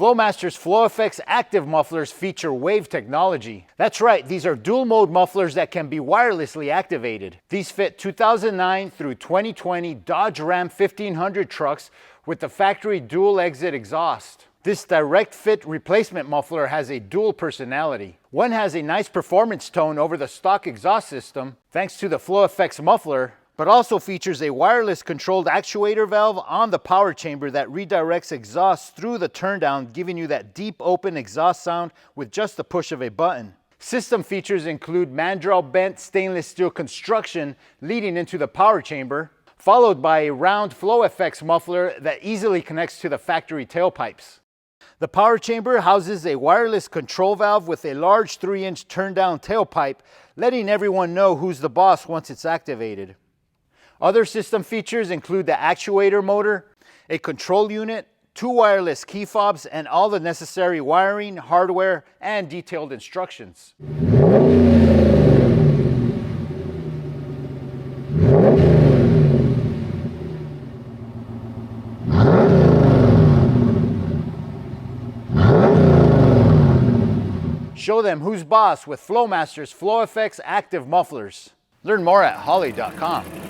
Flowmaster's FlowFX active mufflers feature wave technology. That's right, these are dual mode mufflers that can be wirelessly activated. These fit 2009 through 2020 Dodge Ram 1500 trucks with the factory dual exit exhaust. This direct fit replacement muffler has a dual personality. One has a nice performance tone over the stock exhaust system thanks to the FlowFX muffler, but also features a wireless controlled actuator valve on the power chamber that redirects exhaust through the turndown, giving you that deep open exhaust sound with just the push of a button. System features include mandrel-bent stainless steel construction leading into the power chamber, followed by a round FlowFX muffler that easily connects to the factory tailpipes. The power chamber houses a wireless control valve with a large 3-inch turn-down tailpipe, letting everyone know who's the boss once it's activated. Other system features include the actuator motor, a control unit, 2 wireless key fobs, and all the necessary wiring, hardware, and detailed instructions. Show them who's boss with Flowmaster's FlowFX active mufflers. Learn more at holley.com.